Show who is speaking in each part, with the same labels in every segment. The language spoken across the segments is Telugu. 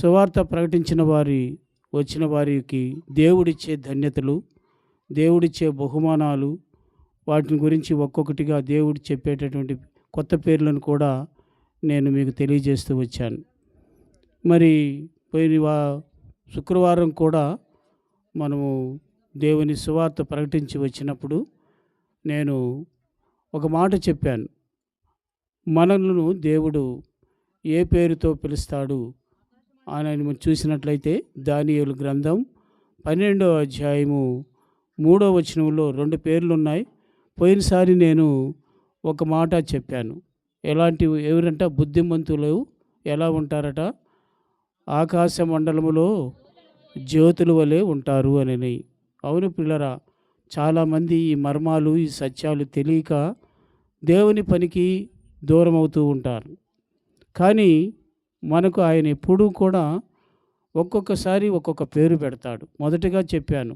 Speaker 1: సువార్త ప్రకటించిన వచ్చిన వారికి దేవుడిచ్చే ధన్యతలు, దేవుడిచ్చే బహుమానాలు, వాటిని గురించి ఒక్కొక్కటిగా దేవుడు చెప్పేటటువంటి కొత్త పేర్లను కూడా నేను మీకు తెలియజేస్తూ వచ్చాను. మరి పోయిన శుక్రవారం కూడా మనము దేవుని సువార్త ప్రకటించి వచ్చినప్పుడు నేను ఒక మాట చెప్పాను. మనలను దేవుడు ఏ పేరుతో పిలుస్తాడు అని చూసినట్లయితే దానియేలు గ్రంథం 12వ అధ్యాయము 3వ వచనంలో 2 పేర్లు ఉన్నాయి. పోయినసారి నేను ఒక మాట చెప్పాను. ఎవరంట బుద్ధిమంతులు ఎలా ఉంటారట, ఆకాశ మండలములో జ్యోతుల వలె ఉంటారు అని. అవును పిల్లరా, చాలామంది ఈ మర్మాలు, ఈ సత్యాలు తెలియక దేవుని పనికి దూరం అవుతూ ఉంటారు. కానీ మనకు ఆయన ఎప్పుడూ కూడా ఒక్కొక్కసారి ఒక్కొక్క పేరు పెడతాడు. మొదటిగా చెప్పాను,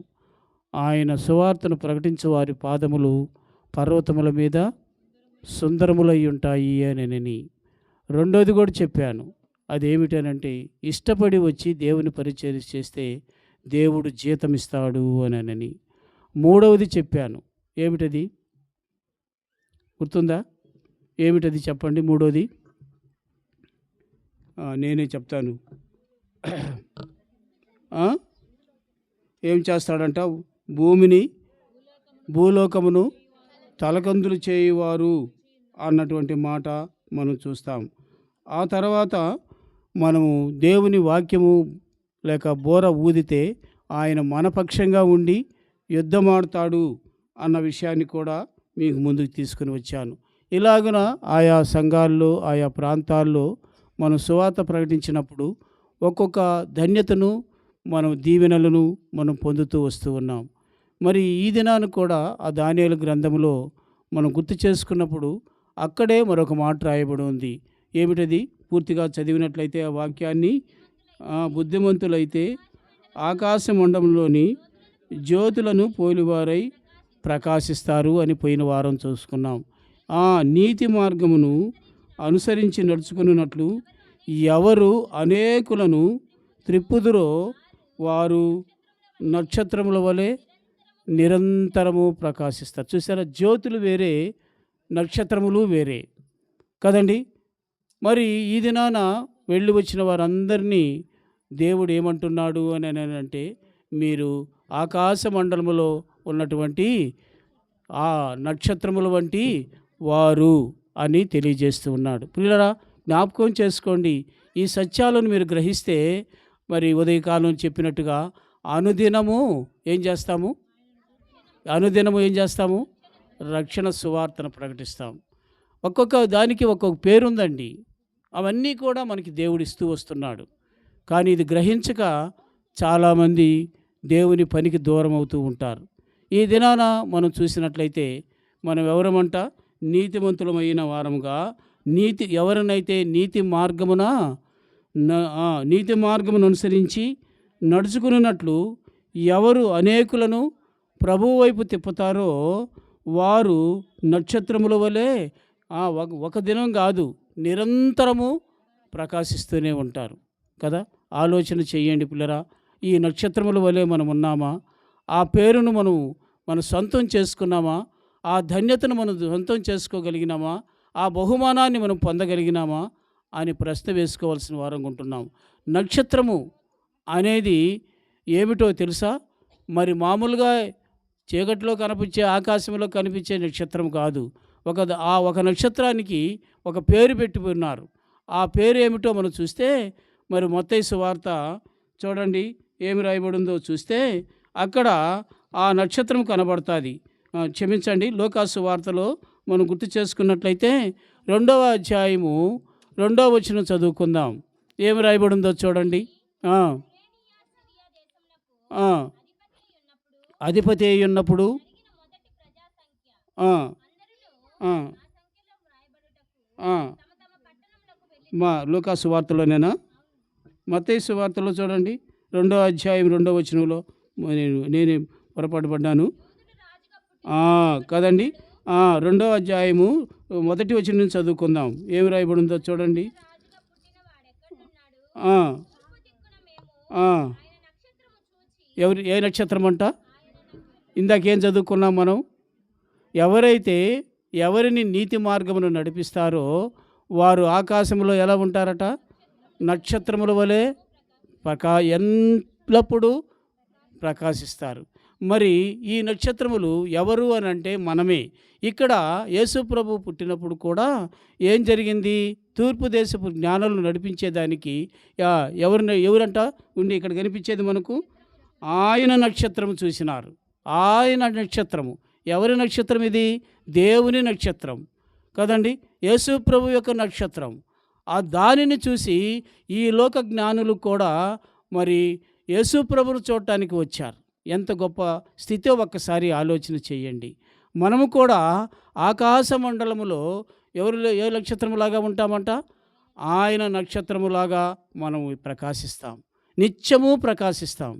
Speaker 1: ఆయన సువార్తను ప్రకటించే వారి పాదములు పర్వతముల మీద సుందరములై ఉంటాయి అని. రెండోది కూడా చెప్పాను, అదేమిటనంటే ఇష్టపడి వచ్చి దేవుని పరిచర్య చేస్తే దేవుడు జీతం ఇస్తాడు అని. మూడవది చెప్పాను, ఏమిటది గుర్తుందా? ఏమిటది చెప్పండి. మూడోది నేనే చెప్తాను. ఏం చేస్తాడంట? భూలోకమును తలకందులు చేయువారు అన్నటువంటి మాట మనం చూస్తాం. ఆ తర్వాత మనము దేవుని వాక్యము లేక బోర ఊదితే ఆయన మనపక్షంగా ఉండి యుద్ధమాడతాడు అన్న విషయాన్ని కూడా మీకు ముందుకు తీసుకుని వచ్చాను. ఇలాగున ఆయా సంఘాల్లో, ఆయా ప్రాంతాల్లో మనం సువార్త ప్రకటించినప్పుడు ఒక్కొక్క ధన్యతను, మనం దీవెనలను మనం పొందుతూ వస్తూ ఉన్నాం. మరి ఈ దినాన్ని కూడా ఆ దానియేలు గ్రంథంలో మనం గుర్తు చేసుకున్నప్పుడు అక్కడే మరొక మాట రాయబడి ఉంది. ఏమిటది? పూర్తిగా చదివినట్లయితే ఆ వాక్యాన్ని, బుద్ధిమంతులైతే ఆకాశ మండలంలోని జ్యోతులను పోలివారై ప్రకాశిస్తారు అని పోయిన వారం చూసుకున్నాం. ఆ నీతి మార్గమును అనుసరించి నడుచుకున్నట్లు ఎవరు అనేకులను త్రిప్పుదురో వారు నక్షత్రముల వలె నిరంతరము ప్రకాశిస్తారు. చూసారా, జ్యోతులు వేరే, నక్షత్రములు వేరే కదండి. మరి ఈ దినాన వెళ్ళి వచ్చిన వారందరినీ దేవుడు ఏమంటున్నాడు అని అంటే, మీరు ఆకాశ మండలములో ఉన్నటువంటి ఆ నక్షత్రముల వంటి వారు అని తెలియజేస్తూ ఉన్నాడు. పిల్లరా, జ్ఞాపకం చేసుకోండి. ఈ సత్యాలను మీరు గ్రహిస్తే మరి ఉదయకాలం చెప్పినట్టుగా అనుదినము ఏం చేస్తాము? రక్షణ సువార్తను ప్రకటిస్తాం. ఒక్కొక్క దానికి ఒక్కొక్క పేరుందండి. అవన్నీ కూడా మనకి దేవుడిస్తూ వస్తున్నాడు. కానీ ఇది గ్రహించక చాలామంది దేవుని పనికి దూరం అవుతూ ఉంటారు. ఈ దినాన మనం చూసినట్లయితే మనం ఎవరమంట? నీతిమంతులమైన వారముగా, ఎవరినైతే నీతి మార్గమును అనుసరించి నడుచుకున్నట్లు ఎవరు అనేకులను ప్రభువు వైపు తిప్పుతారో వారు నక్షత్రముల వలె ఒక దినం కాదు, నిరంతరము ప్రకాశిస్తూనే ఉంటారు కదా. ఆలోచన చేయండి పిల్లరా, ఈ నక్షత్రముల వలె మనం ఉన్నామా? ఆ పేరును మనం సొంతం చేసుకున్నామా? ఆ ధన్యతను మనం సొంతం చేసుకోగలిగినామా? ఆ బహుమానాన్ని మనం పొందగలిగినామా అని ప్రశ్న వేసుకోవాల్సిన వారంగా ఉంటున్నాం. నక్షత్రము అనేది ఏమిటో తెలుసా? మరి మామూలుగా చీకట్లో కనిపించే, ఆకాశంలో కనిపించే నక్షత్రం కాదు. ఒక నక్షత్రానికి ఒక పేరు పెట్టి ఉన్నారు. ఆ పేరు ఏమిటో మనం చూస్తే, మరి మత్తయి సువార్త చూడండి ఏమి రాయబడిందో చూస్తే అక్కడ ఆ నక్షత్రం కనబడుతుంది. క్షమించండి, లూకాసు వార్తలో మనం గుర్తు చేసుకున్నట్లయితే 2వ అధ్యాయము 2వ వచనం చదువుకుందాం. ఏమి రాయబడిందో చూడండి. అధిపతి అయి ఉన్నప్పుడు మా లూకాసు వార్తలోనేనా? మత్తయి సువార్తలో చూడండి 2వ అధ్యాయం 2వ వచనంలో నేనే పొరపాటు పడ్డాను కదండి. 2వ అధ్యాయము 1వ వచనం నుంచి చదువుకుందాం. ఏమి రాయబడిందో చూడండి. ఆ, ఏ నక్షత్రం అంట? ఇందాకేం చదువుకున్నాం మనం? ఎవరైతే ఎవరిని నీతి మార్గమును నడిపిస్తారో వారు ఆకాశంలో ఎలా ఉంటారట? నక్షత్రముల వలె ఎల్లప్పుడూ ప్రకాశిస్తారు. మరి ఈ నక్షత్రములు ఎవరు అని అంటే మనమే. ఇక్కడ యేసు ప్రభు పుట్టినప్పుడు కూడా ఏం జరిగింది? తూర్పు దేశపు జ్ఞానులను నడిపించేదానికి ఎవరంట ఉండి ఇక్కడ కనిపించేది మనకు? ఆయన నక్షత్రము చూసినారు. ఆయన నక్షత్రము. ఎవరి నక్షత్రం ఇది? దేవుని నక్షత్రం కదండి. యేసు ప్రభు యొక్క నక్షత్రం. ఆ దానిని చూసి ఈ లోక జ్ఞానులు కూడా మరి యేసు ప్రభును చూడటానికి వచ్చారు. ఎంత గొప్ప స్థితో ఒక్కసారి ఆలోచన చేయండి. మనము కూడా ఆకాశ మండలములో ఏ నక్షత్రములాగా ఉంటామంట? ఆయన నక్షత్రములాగా మనము ప్రకాశిస్తాం, నిత్యము ప్రకాశిస్తాం.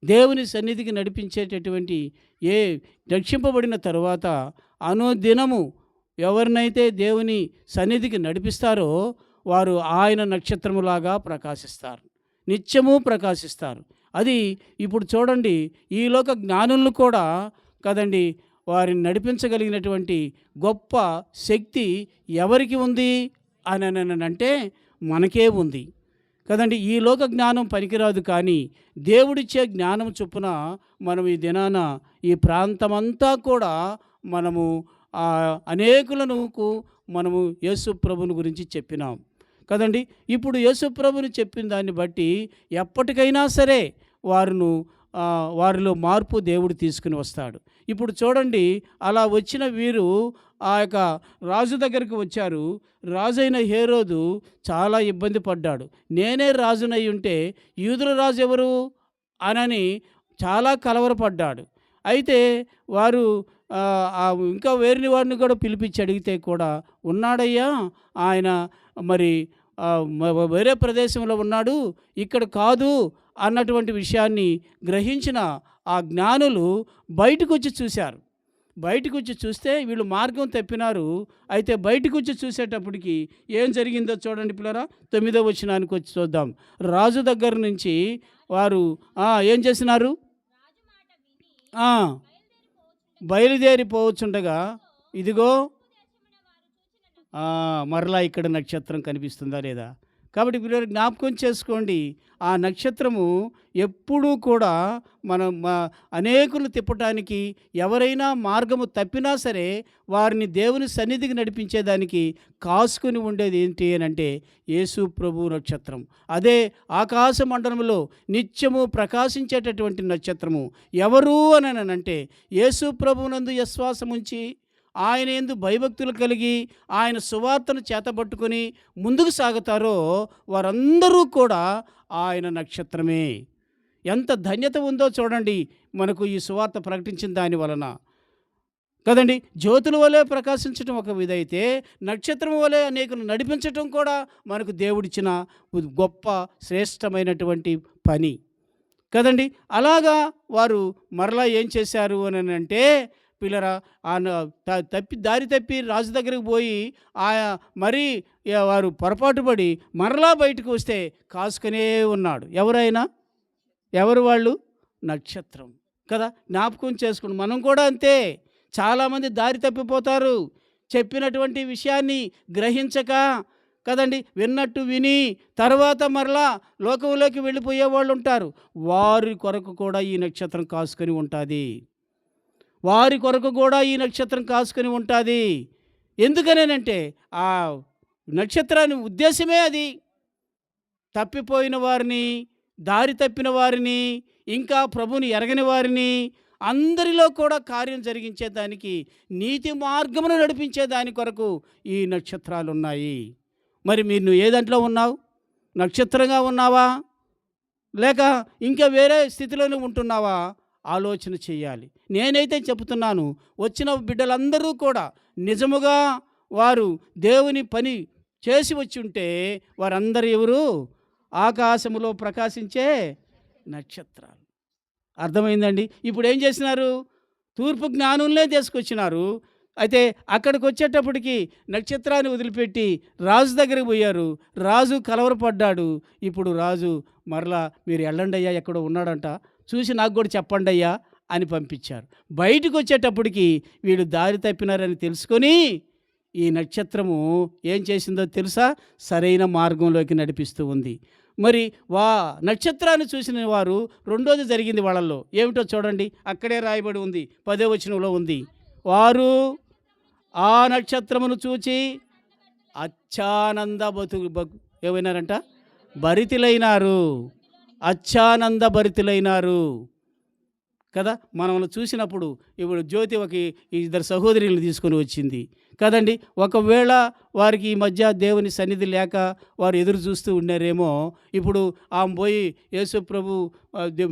Speaker 1: దేవుని సన్నిధికి నడిపించేటటువంటి రక్షింపబడిన తరువాత అనుదినము ఎవరినైతే దేవుని సన్నిధికి నడిపిస్తారో వారు ఆయన నక్షత్రములాగా ప్రకాశిస్తారు, నిత్యము ప్రకాశిస్తారు. అది ఇప్పుడు చూడండి, ఈ లోక జ్ఞానులను కూడా కదండి వారిని నడిపించగలిగినటువంటి గొప్ప శక్తి ఎవరికి ఉంది అని అంటే మనకే ఉంది కదండి. ఈ లోక జ్ఞానం పనికిరాదు, కానీ దేవుడిచ్చే జ్ఞానం చొప్పున మనం ఈ దినాన ఈ ప్రాంతమంతా కూడా మనము అనేకులను మనము యేసు ప్రభుని గురించి చెప్పినాం కదండి. ఇప్పుడు యేసు ప్రభుని చెప్పిన దాన్ని బట్టి ఎప్పటికైనా సరే వారిలో మార్పు దేవుడు తీసుకుని వస్తాడు. ఇప్పుడు చూడండి, అలా వచ్చిన వీరు ఆ యొక్క రాజు దగ్గరికి వచ్చారు. రాజైన హేరోదు చాలా ఇబ్బంది పడ్డాడు. నేనే రాజునై ఉంటే యూదుల రాజు ఎవరు అనని చాలా కలవరపడ్డాడు. అయితే వారు ఇంకా వేరిని వారిని కూడా పిలిపించి అడిగితే కూడా ఉన్నాడయ్యా, ఆయన మరి వేరే ప్రదేశంలో ఉన్నాడు, ఇక్కడ కాదు అన్నటువంటి విషయాన్ని గ్రహించిన ఆ జ్ఞానులు బయటకు వచ్చి చూశారు. బయటకు వచ్చి చూస్తే వీళ్ళు మార్గం తప్పినారు. అయితే బయటకు వచ్చి చూసేటప్పటికి ఏం జరిగిందో చూడండి పిల్లరా. 9వ వచనానికి వచ్చి చూద్దాం. రాజు దగ్గర నుంచి వారు ఏం చేసినారు? బయలుదేరిపోవచ్చుండగా ఇదిగో మరలా ఇక్కడ నక్షత్రం కనిపిస్తుందా లేదా? కాబట్టి పిల్లలు జ్ఞాపకం చేసుకోండి, ఆ నక్షత్రము ఎప్పుడూ కూడా అనేకులు తిప్పటానికి, ఎవరైనా మార్గము తప్పినా సరే వారిని దేవుని సన్నిధికి నడిపించేదానికి కాసుకుని ఉండేది ఏంటి అని అంటే యేసు ప్రభు నక్షత్రం. అదే ఆకాశ మండలంలో నిత్యము ప్రకాశించేటటువంటి నక్షత్రము. ఎవరు అని అంటే యేసు ప్రభునందు విశ్వాసముంచి ఆయన యందు భయభక్తులు కలిగి ఆయన సువార్తను చేతబట్టుకొని ముందుకు సాగుతారో వారందరూ కూడా ఆయన నక్షత్రమే. ఎంత ధన్యత ఉందో చూడండి మనకు ఈ సువార్త ప్రకటించిన దాని వలన కదండి. జ్యోతుల వలె ప్రకాశించడం ఒక విధైతే, నక్షత్రం వలె అనేకులు నడిపించటం కూడా మనకు దేవుడిచ్చిన గొప్ప శ్రేష్టమైనటువంటి పని కదండి. అలాగా వారు మరలా ఏం చేశారు అని అంటే పిల్లరా, దారి తప్పి రాజు దగ్గరికి పోయి మరీ వారు పొరపాటు పడి మరలా బయటకు వస్తే కాసుకునే ఉన్నాడు. ఎవరు వాళ్ళు? నక్షత్రం కదా. జ్ఞాపకం చేసుకుని మనం కూడా అంతే. చాలామంది దారి తప్పిపోతారు, చెప్పినటువంటి విషయాన్ని గ్రహించక కదండి, విన్నట్టు విని తర్వాత మరలా లోకంలోకి వెళ్ళిపోయే వాళ్ళు ఉంటారు. వారి కొరకు కూడా ఈ నక్షత్రం కాసుకొని ఉంటుంది. వారి కొరకు కూడా ఈ నక్షత్రం కాసుకొని ఉంటుంది. ఎందుకనేనంటే ఆ నక్షత్రాన్ని ఉద్దేశమే అది. తప్పిపోయిన వారిని, దారి తప్పిన వారిని, ఇంకా ప్రభుని ఎరగని వారిని అందరిలో కూడా కార్యం జరిగించేదానికి, నీతి మార్గమును నడిపించే దాని కొరకు ఈ నక్షత్రాలు ఉన్నాయి. మరి నువ్వు ఏ దాంట్లో ఉన్నావు? నక్షత్రంగా ఉన్నావా, లేక ఇంకా వేరే స్థితిలోనే ఉంటున్నావా? ఆలోచన చేయాలి. నేనైతే చెబుతున్నాను, వచ్చిన బిడ్డలందరూ కూడా నిజముగా వారు దేవుని పని చేసి వచ్చి ఉంటే వారందరూ ఎవరు? ఆకాశములో ప్రకాశించే నక్షత్రాలు. అర్థమైందండి? ఇప్పుడు ఏం చేసినారు? తూర్పు జ్ఞానులనే తీసుకొచ్చినారు. అయితే అక్కడికి వచ్చేటప్పటికి నక్షత్రాన్ని వదిలిపెట్టి రాజు దగ్గరికి పోయారు. రాజు కలవరపడ్డాడు. ఇప్పుడు రాజు మరలా మీరు వెళ్ళండి అయ్యా, ఎక్కడో ఉన్నాడంట, చూసి నాకు కూడా చెప్పండి అయ్యా అని పంపించారు. బయటకు వచ్చేటప్పటికి వీళ్ళు దారి తప్పినారని తెలుసుకొని ఈ నక్షత్రము ఏం చేసిందో తెలుసా? సరైన మార్గంలోకి నడిపిస్తూ ఉంది. మరి నక్షత్రాన్ని చూసిన వారు రెండోది జరిగింది వాళ్ళల్లో. ఏమిటో చూడండి, అక్కడే రాయబడి ఉంది, 10వ వచనంలో ఉంది. వారు ఆ నక్షత్రమును చూచి అత్యానంద ఏమైనారంట? భరితులైనారు. అత్యానంద భరితులైనారు కదా. మనల్ని చూసినప్పుడు ఇప్పుడు జ్యోతి ఒక ఇద్దరు సహోదరులను తీసుకొని వచ్చింది కదండి. ఒకవేళ వారికి ఈ మధ్య దేవుని సన్నిధి లేక వారు ఎదురు చూస్తూ ఉన్నారేమో, ఇప్పుడు ఆమె పోయి యేసు ప్రభు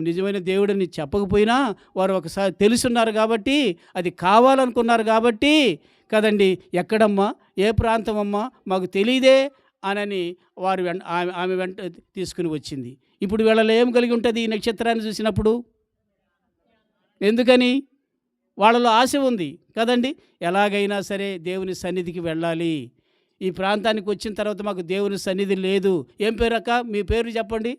Speaker 1: నిజమైన దేవుడిని చెప్పకపోయినా వారు ఒకసారి తెలుసున్నారు కాబట్టి, అది కావాలనుకున్నారు కాబట్టి కదండి. ఎక్కడమ్మా, ఏ ప్రాంతం అమ్మా, మాకు తెలియదే అనని వారు ఆమె వెంట తీసుకుని వచ్చింది. ఇప్పుడు వీళ్ళలో ఏం కలిగి ఉంటుంది ఈ నక్షత్రాన్ని చూసినప్పుడు? ఎందుకని? వాళ్ళలో ఆశ ఉంది కదండి. ఎలాగైనా సరే దేవుని సన్నిధికి వెళ్ళాలి. ఈ ప్రాంతానికి వచ్చిన తర్వాత మాకు దేవుని సన్నిధి లేదు. ఏం పేరు అక్క? మీ పేరు చెప్పండి.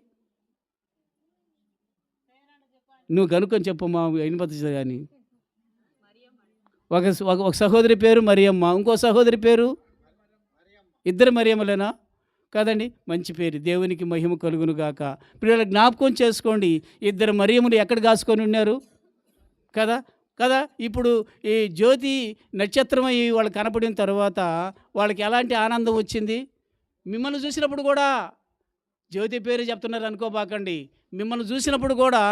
Speaker 1: నువ్వు కనుక్కొని చెప్పమ్మా, అయినపతి కానీ. ఒక సహోదరి పేరు మరియమ్మ, ఇంకో సహోదరి పేరు, ఇద్దరు మరియమ్మలేనా? కదండి. మంచి పేరు, దేవునికి మహిమ కలుగును గాక. పిల్లల జ్ఞాపకం చేసుకోండి, ఇద్దరు మరియమ్మలు ఎక్కడ కాసుకొని ఉన్నారు కదా. ఇప్పుడు ఈ జ్యోతి నక్షత్రం అయ్యి వాళ్ళు కనపడిన తర్వాత వాళ్ళకి ఎలాంటి ఆనందం వచ్చింది? మిమ్మల్ని చూసినప్పుడు కూడా, జ్యోతి పేరు చెప్తున్నారు అనుకోబాకండి, మిమ్మల్ని చూసినప్పుడు కూడా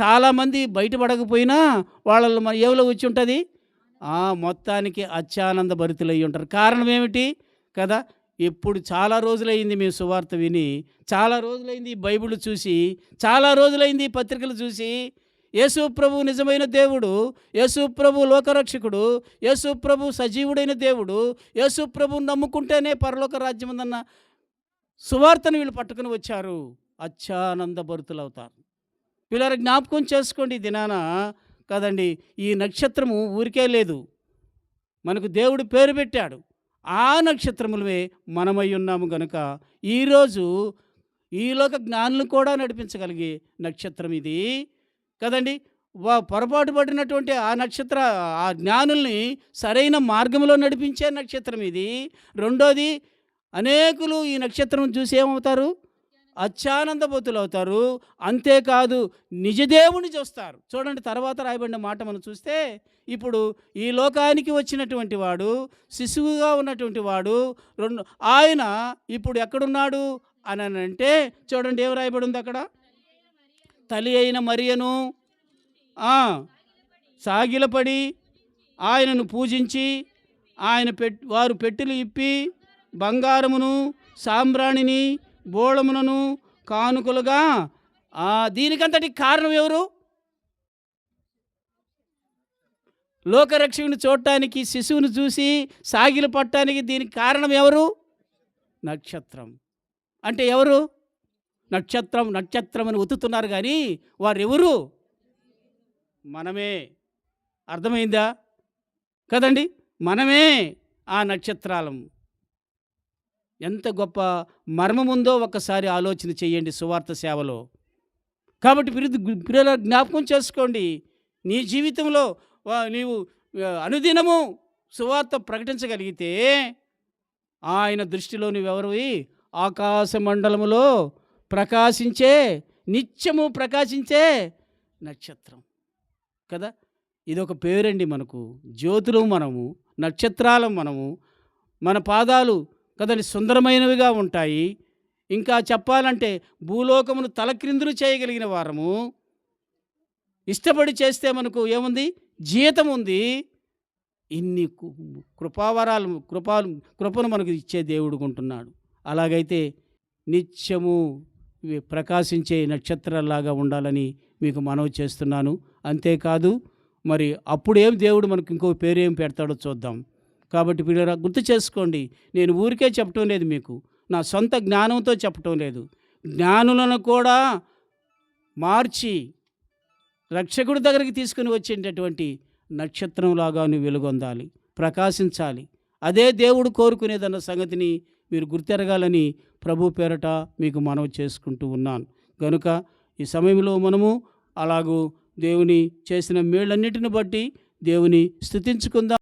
Speaker 1: చాలామంది బయటపడకపోయినా వాళ్ళలో ఏవలో వచ్చి ఉంటుంది, మొత్తానికి అత్యానంద భరితులు అయ్యి ఉంటారు. కారణం ఏమిటి కదా. ఇప్పుడు చాలా రోజులైంది మేము సువార్త విని, చాలా రోజులైంది బైబిల్ చూసి, చాలా రోజులైంది పత్రికలు చూసి, యేసు ప్రభు నిజమైన దేవుడు, యేసు ప్రభు లోకరక్షకుడు, యేసు ప్రభు సజీవుడైన దేవుడు, యేసు ప్రభు నమ్ముకుంటేనే పరలోక రాజ్యం ఉందన్న సువార్తను వీళ్ళు పట్టుకుని వచ్చారు. అత్యానంద భరితులు అవుతారు. వీళ్ళ జ్ఞాపకం చేసుకోండి దినాన కదండి. ఈ నక్షత్రము ఊరికే లేదు, మనకు దేవుడు పేరు పెట్టాడు. ఆ నక్షత్రములమే మనమై ఉన్నాము గనుక ఈరోజు ఈ లోక జ్ఞానులు కూడా నడిపించగలిగే నక్షత్రం ఇది కదండి. పొరపాటు పడినటువంటి ఆ జ్ఞానుల్ని సరైన మార్గంలో నడిపించే నక్షత్రం ఇది. రెండోది, అనేకులు ఈ నక్షత్రం చూసి ఏమవుతారు? అత్యానందభూతులు అవుతారు. అంతేకాదు నిజదేవుని చూస్తారు. చూడండి, తర్వాత రాయబడిన మాట మనం చూస్తే, ఇప్పుడు ఈ లోకానికి వచ్చినటువంటి వాడు, శిశువుగా ఉన్నటువంటి వాడు, ఆయన ఇప్పుడు ఎక్కడున్నాడు అని అంటే చూడండి, ఏం రాయబడి ఉంది అక్కడ? తల్లి అయిన మరియను సాగిలపడి ఆయనను పూజించి, వారు పెట్టెలు ఇప్పి బంగారమును సాంబ్రాణిని బోళములను కానుకలుగా. దీనికంతటి కారణం ఎవరు? లోకరక్షకుని చూడటానికి, శిశువుని చూసి సాగిల పట్టడానికి దీనికి కారణం ఎవరు? నక్షత్రం. అంటే ఎవరు? నక్షత్రం అని ఒత్తుతున్నారు కానీ వారెవరు? మనమే. అర్థమైందా కదండి. మనమే ఆ నక్షత్రాలం. ఎంత గొప్ప మర్మముందో ఒక్కసారి ఆలోచన చేయండి సువార్త సేవలో. కాబట్టి ప్రియుల జ్ఞాపకం చేసుకోండి, నీ జీవితంలో నీవు అనుదినము సువార్త ప్రకటించగలిగితే ఆయన దృష్టిలో నువ్వెవరివి? ఆకాశ మండలములో ప్రకాశించే, నిత్యము ప్రకాశించే నక్షత్రం కదా. ఇదొక పేరండి మనకు. జ్యోతులు మనము, నక్షత్రాలం మనము. మన పాదాలు కదండి సుందరమైనవిగా ఉంటాయి. ఇంకా చెప్పాలంటే భూలోకమును తలక్రిందులు చేయగలిగిన వారము. ఇష్టపడి చేస్తే మనకు ఏముంది? జీతం ఉంది. ఇన్ని కృపను మనకు ఇచ్చే దేవుడు ఉంటున్నాడు. అలాగైతే నిత్యము ప్రకాశించే నక్షత్రాల్లాగా ఉండాలని మీకు మనవి చేస్తున్నాను. అంతేకాదు, మరి అప్పుడేం దేవుడు మనకు ఇంకో పేరేం పెడతాడో చూద్దాం. కాబట్టి పిల్లరా, గుర్తు చేసుకోండి, నేను ఊరికే చెప్పటం లేదు, మీకు నా సొంత జ్ఞానంతో చెప్పటం లేదు. జ్ఞానులను కూడా మార్చి రక్షకుడి దగ్గరికి తీసుకుని వచ్చేటటువంటి నక్షత్రంలాగా నువ్వు వెలుగొందాలి. ప్రకాశించాలి. అదే దేవుడు కోరుకునేదన్న సంగతిని మీరు గుర్తెరగాలని ప్రభు పేరట మీకు మనవి చేసుకుంటూ ఉన్నాను. గనుక ఈ సమయంలో మనము అలాగూ దేవుని చేసిన మేళ్ళన్నిటిని బట్టి దేవుని స్తుతించుకుందాం.